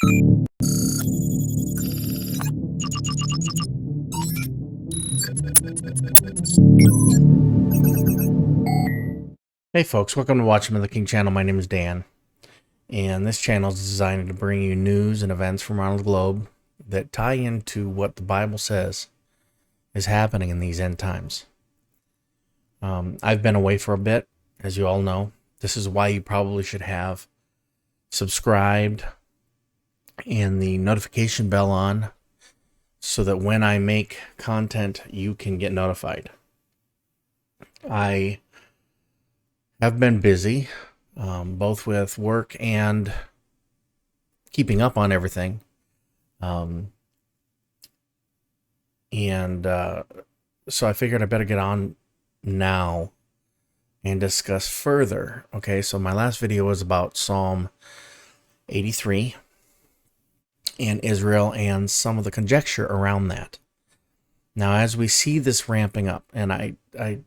Hey folks, welcome to Watchman the King channel. My name is Dan, and this channel is designed to bring you news and events from around the globe that tie into what the Bible says is happening in these end times. I've been away for a bit, as you all know. This is why you probably should have subscribed and the notification bell on so that when I make content, you can get notified. I have been busy, both with work and keeping up on everything. So I figured I better get on now and discuss further. Okay, so my last video was about Psalm 83 and Israel and some of the conjecture around that. Now, as we see this ramping up, and I've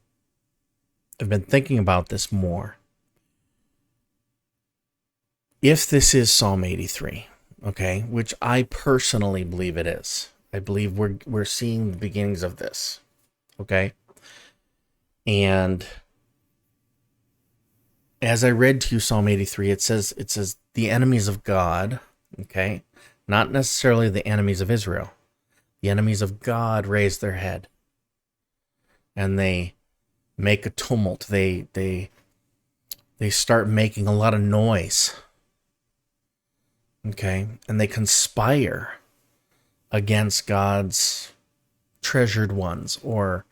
been thinking about this more. If this is Psalm 83, okay, which I personally believe it is, I believe we're seeing the beginnings of this, okay? And as I read to you Psalm 83, it says the enemies of God, okay, not necessarily the enemies of Israel. The enemies of God raise their head, and they make a tumult. They start making a lot of noise. Okay, and they conspire against God's treasured ones, or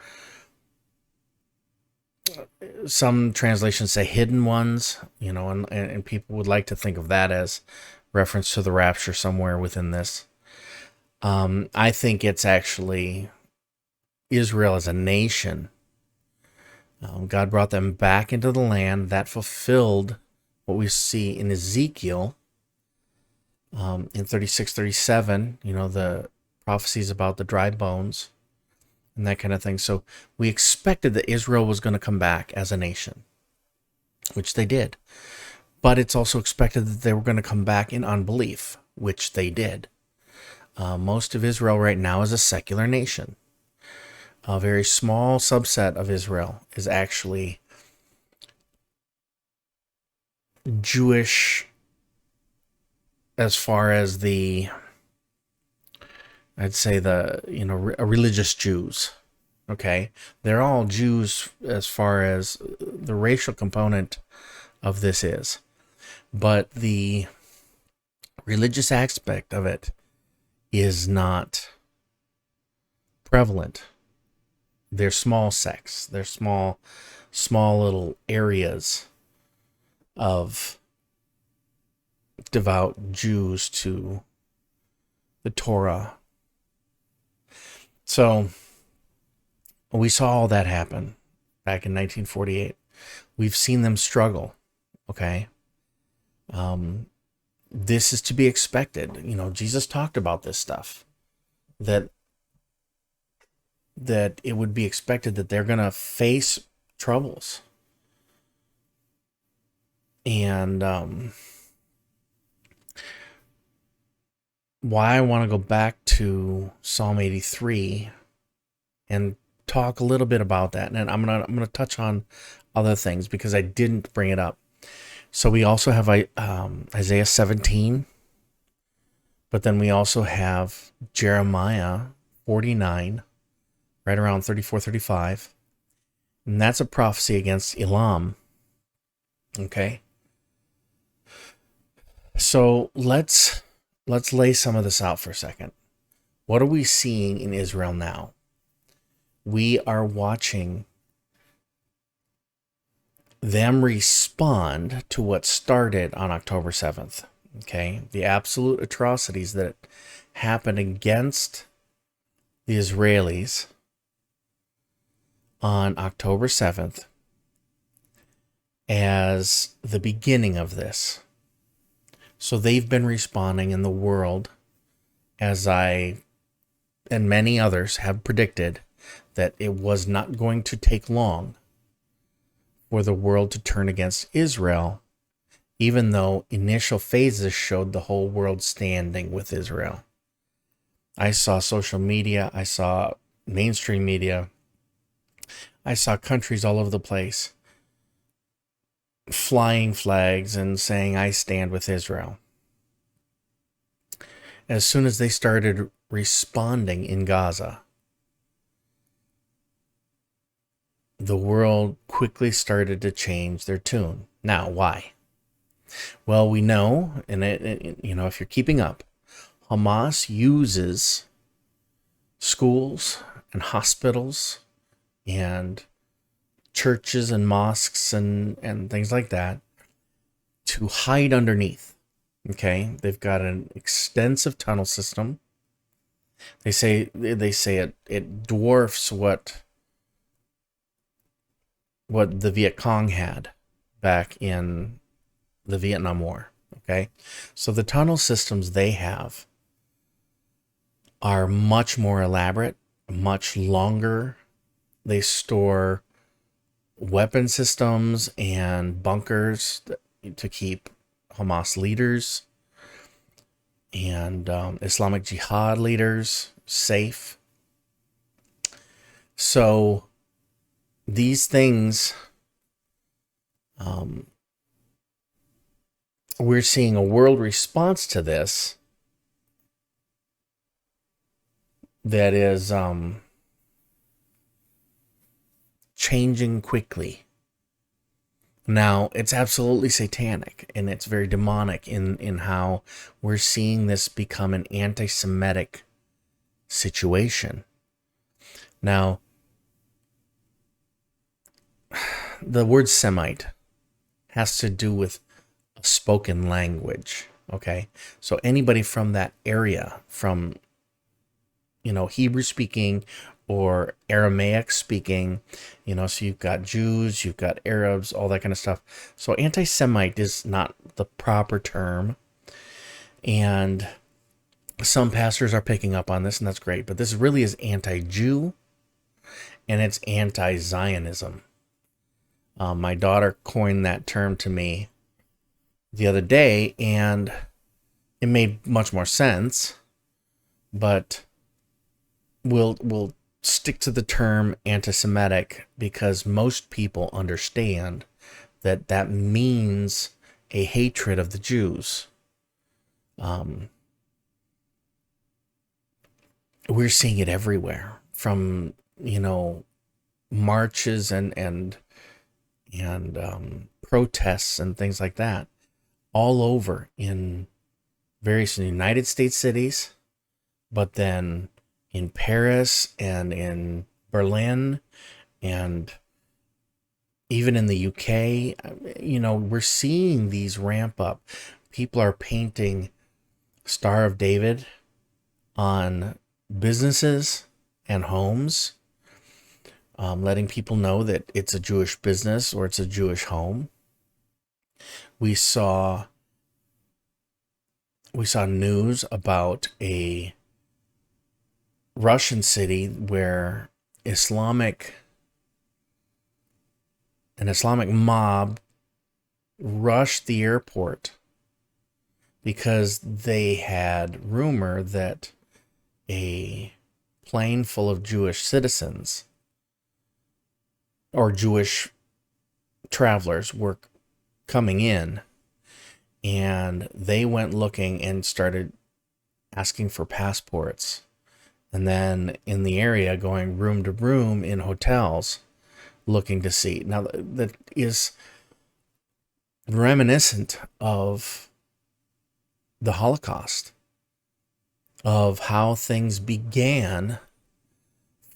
some translations say hidden ones, you know, and people would like to think of that as reference to the rapture somewhere within this. I think it's actually Israel as a nation. God brought them back into the land. That fulfilled what we see in Ezekiel in 36-37, you know, the prophecies about the dry bones and that kind of thing. So we expected that Israel was going to come back as a nation, which they did. But it's also expected that they were going to come back in unbelief, which they did. Most of Israel right now is a secular nation. A very small subset of Israel is actually Jewish, as far as I'd say religious Jews. Okay, they're all Jews as far as the racial component of this is, but the religious aspect of it is not prevalent. They're small sects. They're small little areas of devout Jews to the Torah. So we saw all that happen back in 1948. We've seen them struggle. Okay. This is to be expected. You know, Jesus talked about this stuff, that it would be expected that they're going to face troubles. And why I want to go back to Psalm 83 and talk a little bit about that, and I'm gonna touch on other things because I didn't bring it up. So we also have Isaiah 17, but then we also have Jeremiah 49, right around 34-35, and that's a prophecy against Elam. Okay, so let's lay some of this out for a second. What are we seeing in Israel now? We are watching them respond to what started on October 7th. Okay, the absolute atrocities that happened against the Israelis on October 7th as the beginning of this. So they've been responding in the world, as I and many others have predicted, that it was not going to take long for the world to turn against Israel even though initial phases showed the whole world standing with Israel. I saw social media, I saw mainstream media, I saw countries all over the place flying flags and saying, I stand with Israel. As soon as they started responding in Gaza, the world quickly started to change their tune. Now, why? Well, we know, and if you're keeping up, Hamas uses schools and hospitals and churches and mosques and things like that to hide underneath. Okay, they've got an extensive tunnel system. They say it dwarfs what the Viet Cong had back in the Vietnam War. Okay, so the tunnel systems they have are much more elaborate, much longer. They store weapon systems and bunkers to keep Hamas leaders and Islamic Jihad leaders safe. So these things, we're seeing a world response to this that is changing quickly. Now, it's absolutely satanic, and it's very demonic in how we're seeing this become an anti-Semitic situation. Now, the word Semite has to do with a spoken language, okay? So anybody from that area, from, Hebrew speaking or Aramaic speaking, so you've got Jews, you've got Arabs, all that kind of stuff. So anti-Semite is not the proper term. And some pastors are picking up on this, and that's great. But this really is anti-Jew, and it's anti-Zionism. My daughter coined that term to me the other day, and it made much more sense. But we'll stick to the term anti-Semitic because most people understand that means a hatred of the Jews. We're seeing it everywhere, from marches and protests and things like that, all over in various United States cities, but then in Paris and in Berlin and even in the UK, we're seeing these ramp up. People are painting Star of David on businesses and homes, letting people know that it's a Jewish business or it's a Jewish home. We saw news about a Russian city where an Islamic mob rushed the airport because they had rumor that a plane full of Jewish citizens or Jewish travelers were coming in, and they went looking and started asking for passports. And then in the area, going room to room in hotels, looking to see. Now, that is reminiscent of the Holocaust, of how things began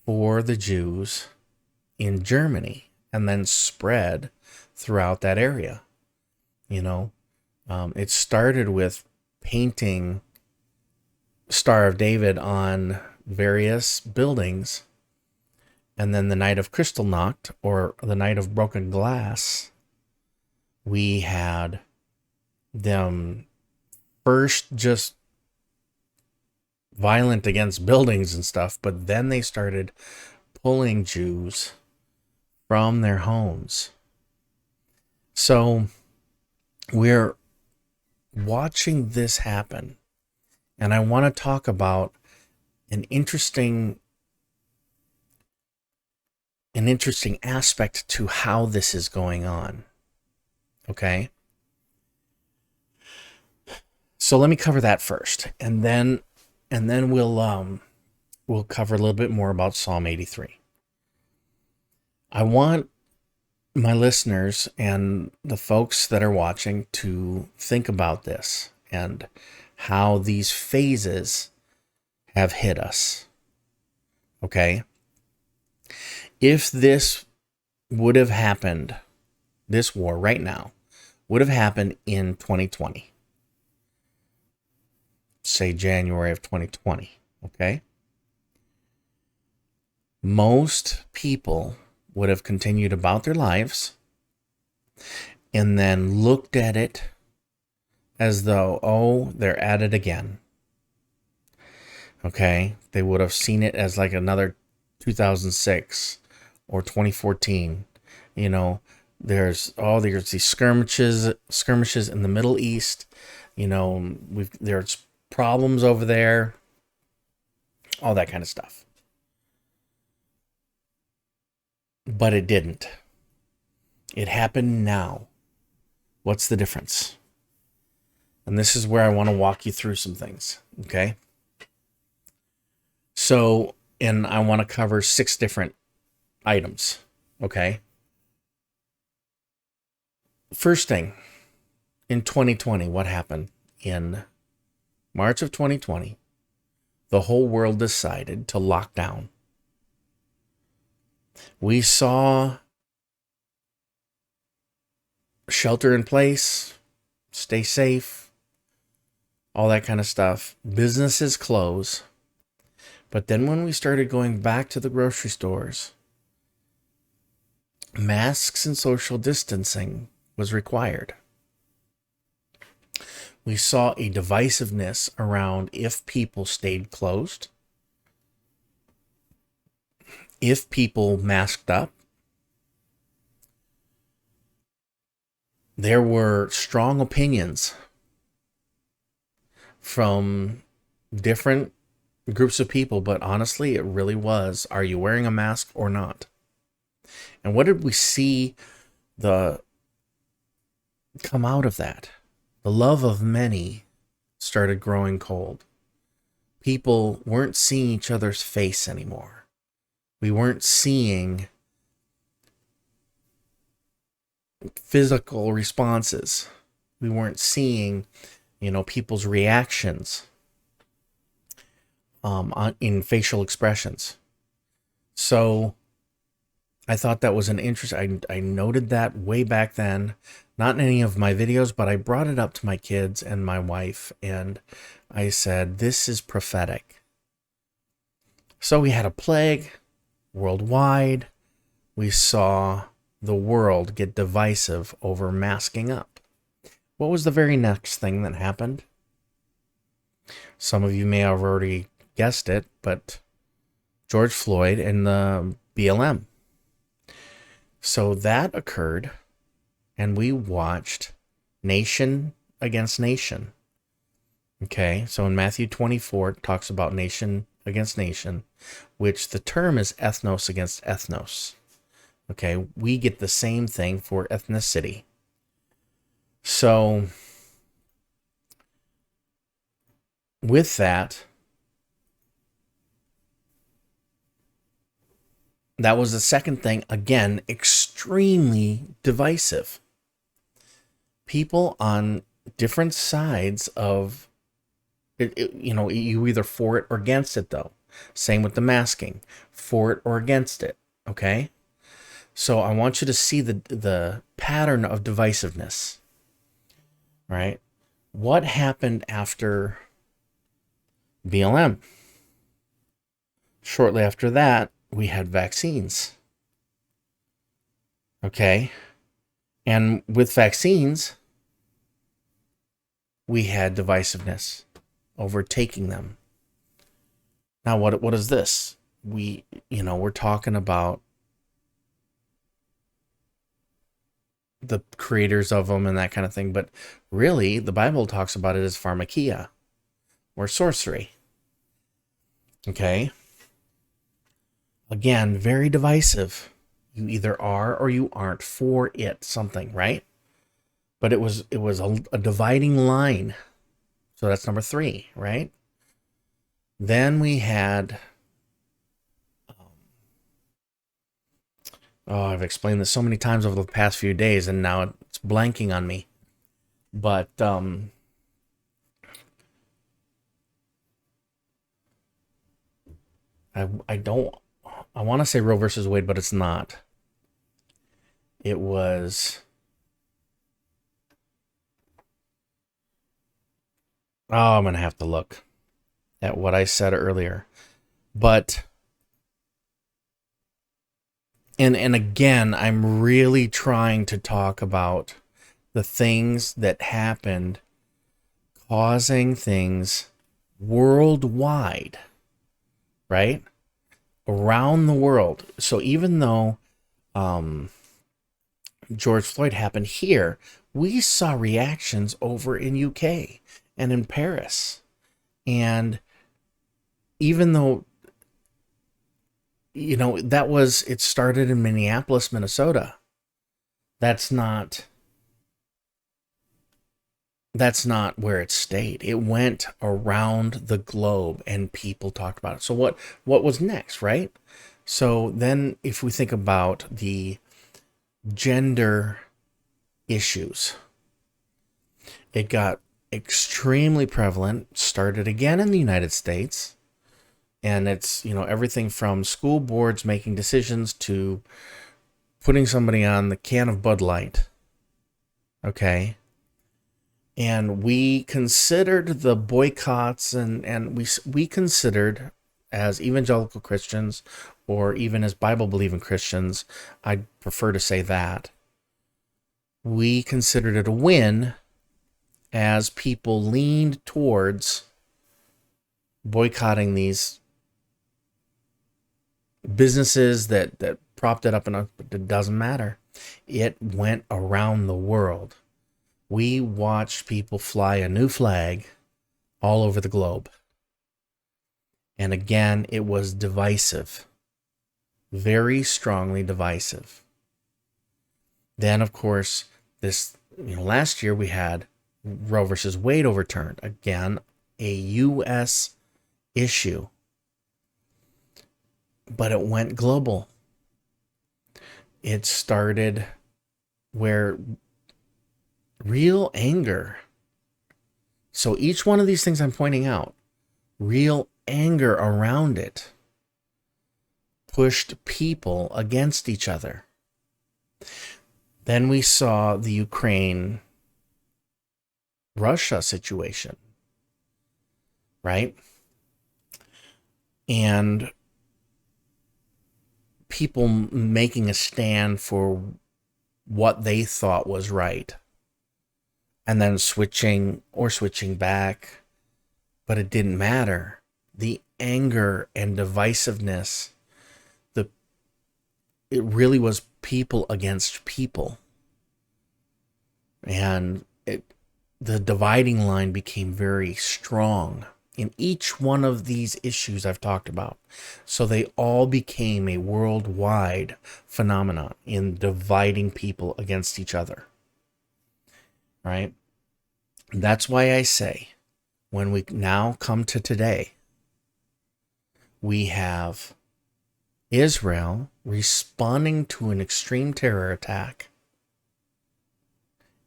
for the Jews in Germany and then spread throughout that area. It started with painting Star of David on various buildings, and then the night of Kristallnacht, or the night of broken glass, we had them first just violent against buildings and stuff, but then they started pulling Jews from their homes. So we're watching this happen. And I want to talk about an interesting aspect to how this is going on. Okay? So let me cover that first, and then we'll cover a little bit more about Psalm 83. I want my listeners and the folks that are watching to think about this and how these phases have hit us. Okay? If this would have happened, this war right now would have happened in 2020, say January of 2020, okay? Most people would have continued about their lives and then looked at it as though, oh, they're at it again. Okay? They would have seen it as like another 2006 or 2014. You know, there's these skirmishes in the Middle East. You know, there's problems over there, all that kind of stuff. But it didn't. It happened now. What's the difference? And this is where I want to walk you through some things, okay? So, and I want to cover 6 different items, okay? First thing, in 2020, what happened? In March of 2020, the whole world decided to lock down. We saw shelter in place, stay safe, all that kind of stuff. Businesses close. But then when we started going back to the grocery stores, masks and social distancing was required. We saw a divisiveness around if people stayed closed, if people masked up. There were strong opinions from different groups of people, but honestly, it really was, are you wearing a mask or not? And what did we see come out of that? The love of many started growing cold. People weren't seeing each other's face anymore. We weren't seeing physical responses. We weren't seeing, people's reactions in facial expressions. So I thought that was an interesting. I noted that way back then, not in any of my videos, but I brought it up to my kids and my wife, and I said, this is prophetic. So we had a plague worldwide. We saw the world get divisive over masking up. What was the very next thing that happened? Some of you may have already guessed it, but George Floyd and the BLM. So that occurred, and we watched nation against nation. Okay, so in Matthew 24, it talks about nation against nation, which the term is ethnos against ethnos. Okay, we get the same thing for ethnicity. So with that, that was the second thing, again, extremely divisive. People on different sides of it, you either for it or against it, though. Same with the masking, for it or against it, okay? So I want you to see the pattern of divisiveness, right? What happened after BLM? Shortly after that, we had vaccines. Okay? And with vaccines, we had divisiveness overtaking them. Now, what is this? We're talking about the creators of them and that kind of thing. But really, the Bible talks about it as pharmakia, or sorcery. Okay? Again, very divisive. You either are or you aren't for it, something, right? But it was a dividing line. So that's number 3, right? Then we had, oh, I've explained this so many times over the past few days, and now it's blanking on me. But I don't, I want to say Roe versus Wade, but it's not. It was, oh, I'm gonna have to look at what I said earlier. But and again, I'm really trying to talk about the things that happened, causing things worldwide, right? Around the world. So even though George Floyd happened here, we saw reactions over in UK and in Paris. And even though, it started in Minneapolis, Minnesota. That's not where it stayed. It went around the globe and people talked about it. So what was next, right? So then if we think about the gender issues, it got extremely prevalent, started again in the United States. And it's, everything from school boards making decisions to putting somebody on the can of Bud Light. Okay. And we considered the boycotts and we considered, as evangelical Christians or even as Bible believing Christians, I'd prefer to say that, we considered it a win as people leaned towards boycotting these businesses that propped it up, and it doesn't matter. It went around the world. We watched people fly a new flag all over the globe. And again, it was divisive. Very strongly divisive. Then, of course, this, last year we had Roe versus Wade overturned. Again, a U.S. issue. But it went global. It started where real anger. So each one of these things I'm pointing out, real anger around it, pushed people against each other. Then we saw the Ukraine-Russia situation, right? And people making a stand for what they thought was right, and then switching back, but it didn't matter. The anger and divisiveness, it really was people against people, and the dividing line became very strong in each one of these issues I've talked about. So they all became a worldwide phenomenon in dividing people against each other. Right? That's why I say, when we now come to today, we have Israel responding to an extreme terror attack,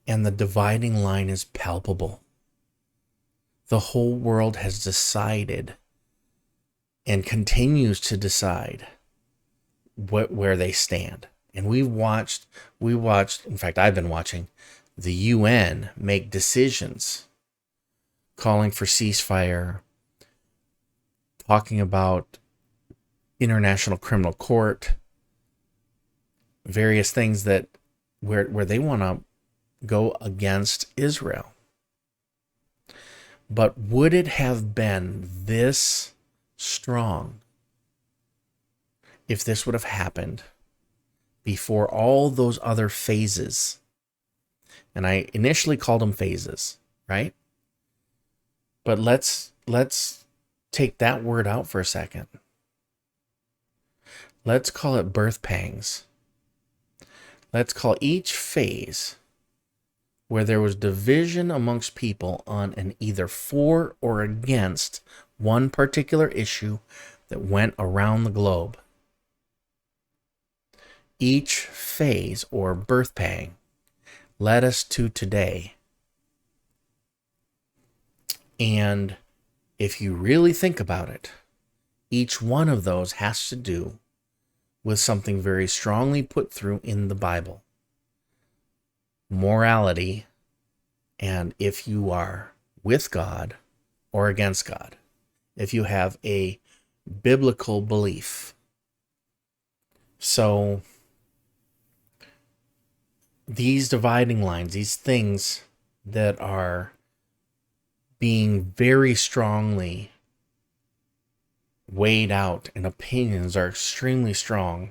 and the dividing line is palpable. The whole world has decided and continues to decide where they stand. And we watched, in fact, I've been watching the UN make decisions calling for ceasefire, talking about International Criminal Court, various things that where they want to go against Israel. But would it have been this strong if this would have happened before all those other phases And I initially called them phases, right? But let's take that word out for a second. Let's call it birth pangs. Let's call each phase where there was division amongst people on an either for or against one particular issue that went around the globe. Each phase or birth pang led us to today. And if you really think about it, each one of those has to do with something very strongly put through in the Bible. Morality, and if you are with God or against God, if you have a biblical belief. So these dividing lines, these things that are being very strongly weighed out and opinions are extremely strong.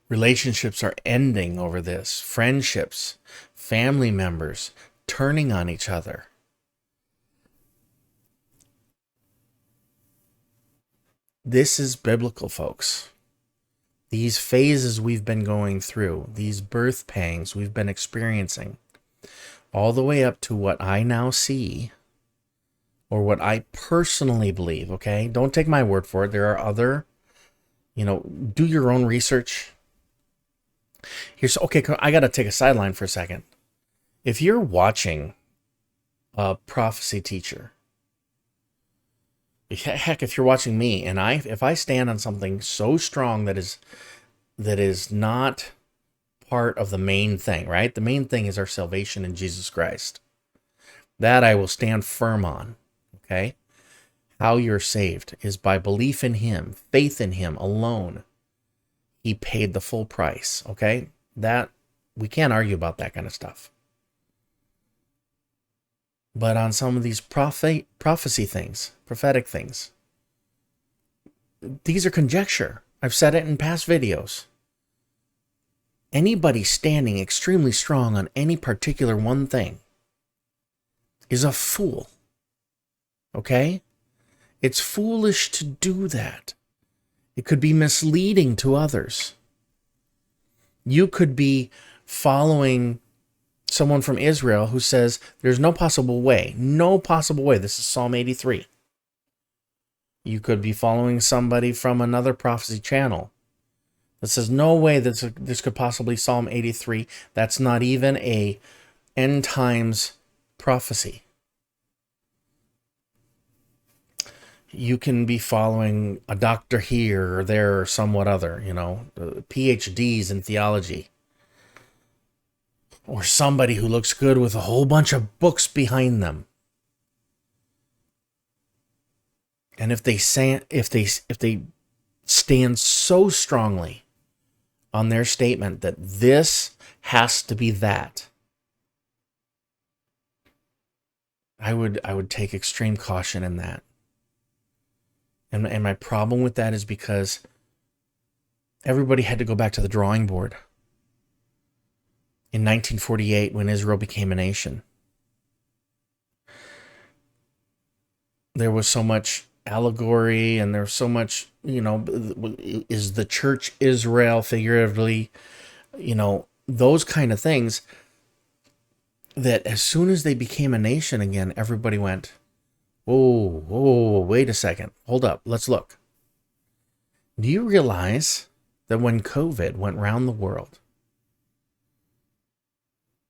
Relationships are ending over this. Friendships, family members turning on each other. This is biblical, folks. These phases we've been going through, these birth pangs we've been experiencing, all the way up to what I now see, or what I personally believe, okay? Don't take my word for it. There are other, do your own research. Okay, I got to take a sideline for a second. If you're watching a prophecy teacher, heck, if you're watching me, and if I stand on something so strong that is not part of the main thing, right? The main thing is our salvation in Jesus Christ. That I will stand firm on, okay? How you're saved is by belief in Him, faith in Him alone. He paid the full price, okay? That, we can't argue about that kind of stuff. But on some of these prophecy things, prophetic things, these are conjecture. I've said it in past videos. Anybody standing extremely strong on any particular one thing is a fool. Okay? It's foolish to do that. It could be misleading to others. You could be following someone from Israel who says there's no possible way. This is Psalm 83. You could be following somebody from another prophecy channel that says no way this could possibly Psalm 83. That's not even a end times prophecy. You can be following a doctor here or there or somewhat other, PhDs in theology. Or somebody who looks good with a whole bunch of books behind them. And if they stand so strongly on their statement that this has to be that, I would take extreme caution in that. And my problem with that is because everybody had to go back to the drawing board in 1948 when Israel became a nation. There was so much allegory and there was so much, is the church Israel figuratively, those kind of things, that as soon as they became a nation again, everybody went, whoa, wait a second. Hold up. Let's look. Do you realize that when COVID went round the world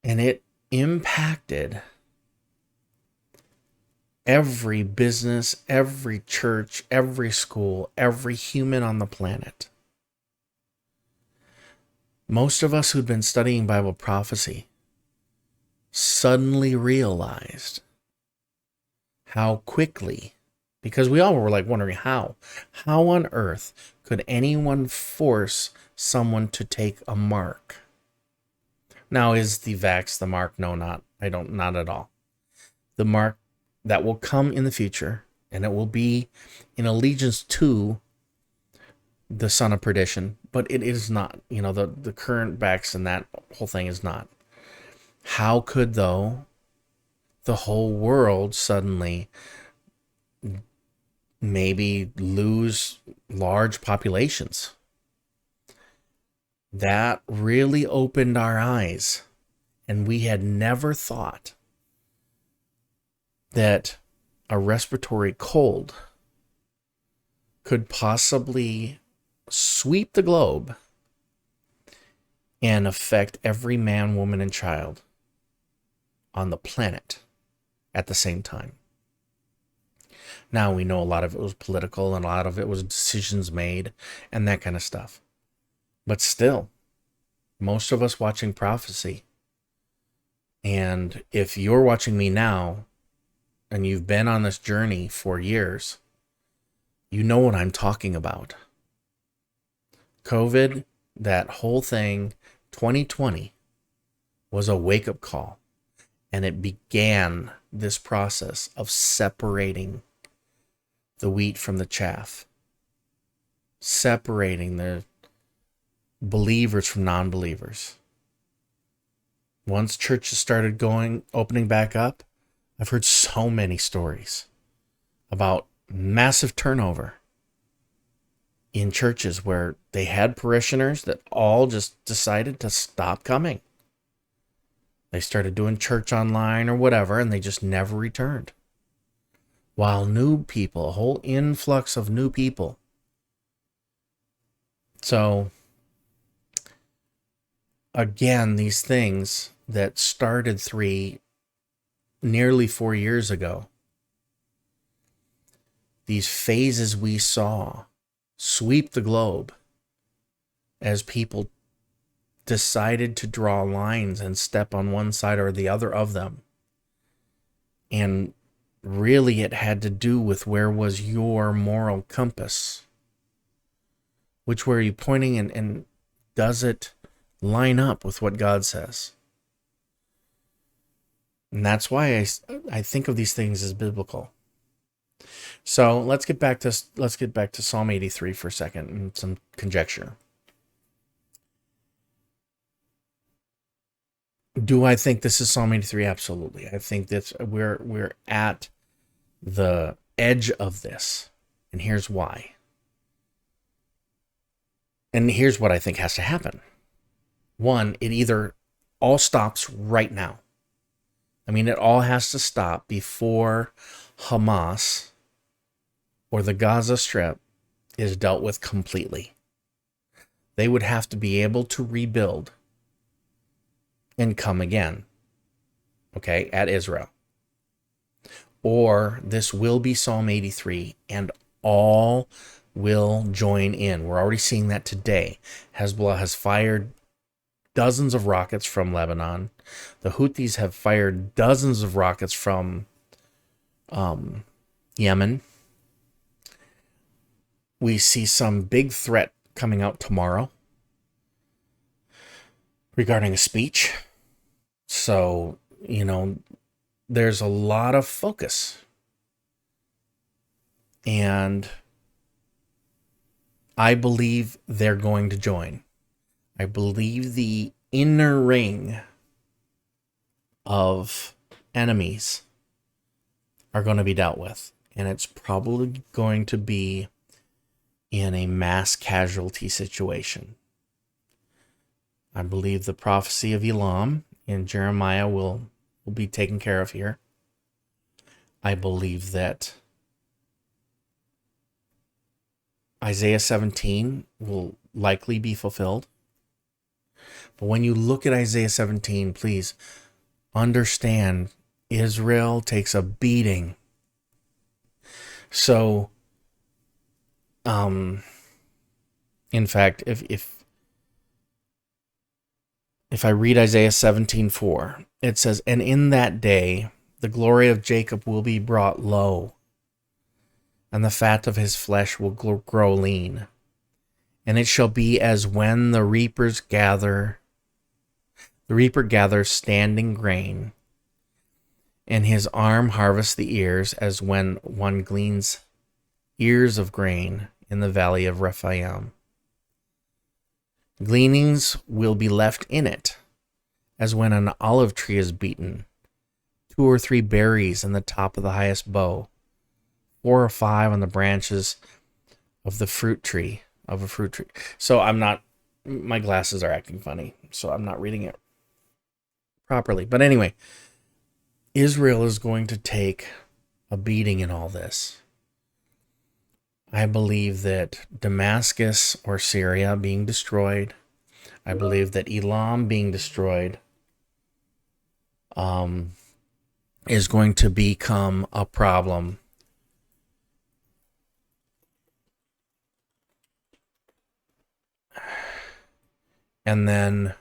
and it impacted every business, every church, every school, every human on the planet, most of us who'd been studying Bible prophecy suddenly realized how quickly, because we all were wondering how on earth could anyone force someone to take a mark? Now, is the vax the mark? No, not at all. The mark that will come in the future, and it will be in allegiance to the son of perdition, but it is not, the current vax and that whole thing is not. How could, though, the whole world suddenly maybe lose large populations? That really opened our eyes, and we had never thought that a respiratory cold could possibly sweep the globe and affect every man, woman, and child on the planet at the same time. Now we know a lot of it was political and a lot of it was decisions made and that kind of stuff. But still, most of us watching prophecy, and if you're watching me now and you've been on this journey for years, you know what I'm talking about. COVID, that whole thing, 2020, was a wake-up call. And it began this process of separating the wheat from the chaff. Separating the believers from non-believers. Once churches started opening back up, I've heard so many stories about massive turnover in churches where they had parishioners that all just decided to stop coming. They started doing church online or whatever, and they just never returned. While new people, a whole influx of new people. So, again, these things that started nearly 4 years ago, these phases we saw sweep the globe as people decided to draw lines and step on one side or the other of them. And really it had to do with where was your moral compass? Which way are you pointing, and does it line up with what God says? And that's why I think of these things as biblical. So let's get back to Psalm 83 for a second and some conjecture. Do I think this is Psalm 83? Absolutely. I think that we're at the edge of this, and here's why. And here's what I think has to happen. One, it either all stops right now. I mean, it all has to stop before Hamas or the Gaza Strip is dealt with completely. They would have to be able to rebuild and come again, okay, at Israel. Or this will be Psalm 83, and all will join in. We're already seeing that today. Hezbollah has fired dozens of rockets from Lebanon. The Houthis have fired dozens of rockets from Yemen. We see some big threat coming out tomorrow regarding a speech. So, there's a lot of focus. And I believe they're going to join. I believe the inner ring of enemies are going to be dealt with. And it's probably going to be in a mass casualty situation. I believe the prophecy of Elam in Jeremiah will be taken care of here. I believe that Isaiah 17 will likely be fulfilled. But when you look at Isaiah 17, please understand Israel takes a beating. So, in fact, if I read Isaiah 17:4, it says, "And in that day the glory of Jacob will be brought low, and the fat of his flesh will grow lean. And it shall be as when the reaper gathers standing grain, and his arm harvests the ears, as when one gleans ears of grain in the valley of Rephaim. Gleanings will be left in it, as when an olive tree is beaten, 2 or 3 berries in the top of the highest bough, 4 or 5 on the branches of the fruit tree, of a fruit tree. So my glasses are acting funny, so I'm not reading it properly. But anyway, Israel is going to take a beating in all this. I believe that Damascus or Syria being destroyed, I believe that Elam being destroyed, is going to become a problem. And then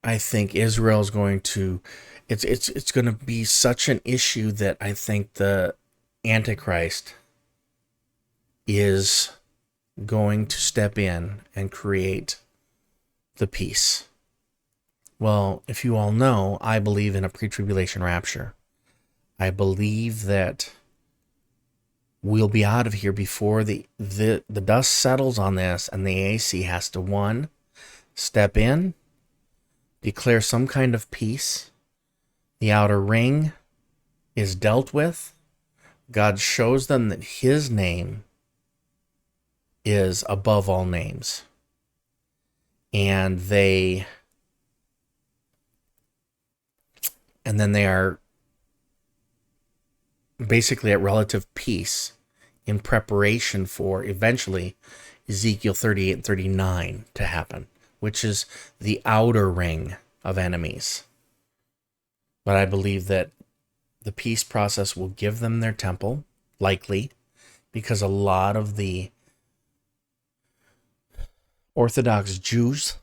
I think Israel's going to, it's going to be such an issue that I think the Antichrist is going to step in and create the peace. Well, if you all know, I believe in a pre-tribulation rapture. I believe that we'll be out of here before the dust settles on this, and the AC has to, 1, step in, declare some kind of peace. The outer ring is dealt with. God shows them that his name is above all names. And then they are basically at relative peace in preparation for eventually Ezekiel 38 and 39 to happen, which is the outer ring of enemies. But I believe that the peace process will give them their temple, likely, because a lot of the Orthodox Jews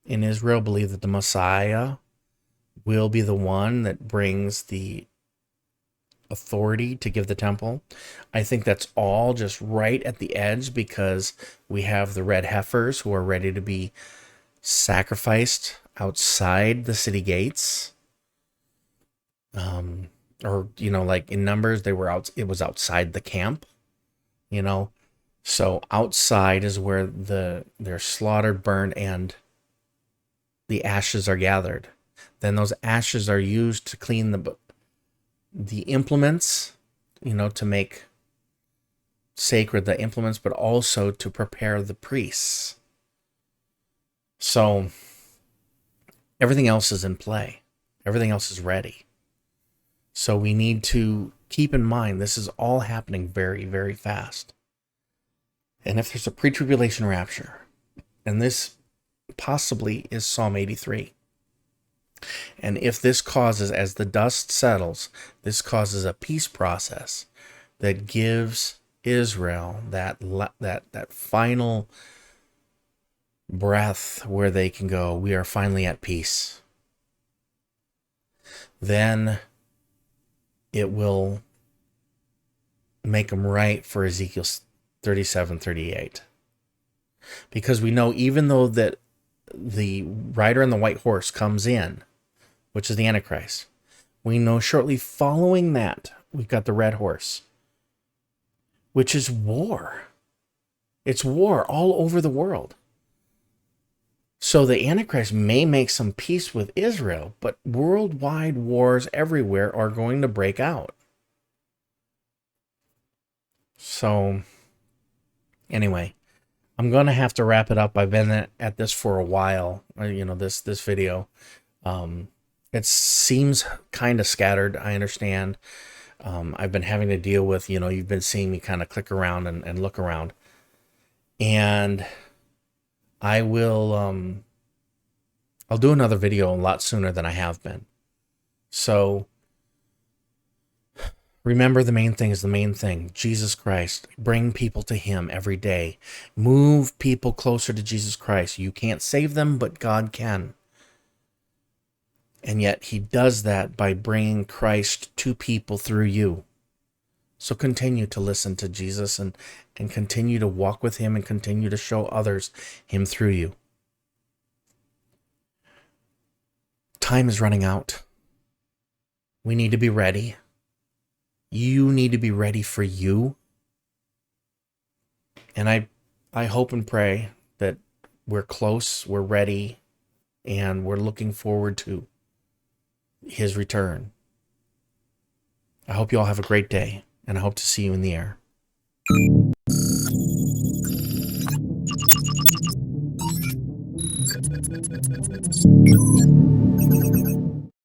in Israel believe that the Messiah will be the one that brings the authority to give the temple. I think that's all just right at the edge, because we have the red heifers who are ready to be sacrificed outside the city gates. Or, like in Numbers, it was outside the camp, So outside is where they're slaughtered, burned, and the ashes are gathered. Then those ashes are used to clean the implements, to make sacred the implements, but also to prepare the priests. So everything else is in play. Everything else is ready. So we need to keep in mind this is all happening very, very fast. And if there's a pre-tribulation rapture, and this possibly is Psalm 83, and if this causes, as the dust settles, this causes a peace process that gives Israel that final breath where they can go, we are finally at peace, then it will make them right for Ezekiel 37, 38. Because we know, even though that the rider on the white horse comes in, which is the Antichrist, we know shortly following that, we've got the red horse, which is war. It's war all over the world. So the Antichrist may make some peace with Israel, but worldwide wars everywhere are going to break out. So anyway, I'm going to have to wrap it up. I've been at this for a while, this video. It seems kind of scattered, I understand. I've been having to deal with, you've been seeing me kind of click around and look around. And I will, I'll do another video a lot sooner than I have been. So remember, the main thing is the main thing. Jesus Christ. Bring people to him every day. Move people closer to Jesus Christ. You can't save them, but God can. And yet he does that by bringing Christ to people through you. So continue to listen to Jesus and continue to walk with him and continue to show others him through you. Time is running out. We need to be ready. You need to be ready for you. And I hope and pray that we're close, we're ready, and we're looking forward to his return. I hope you all have a great day, and I hope to see you in the air.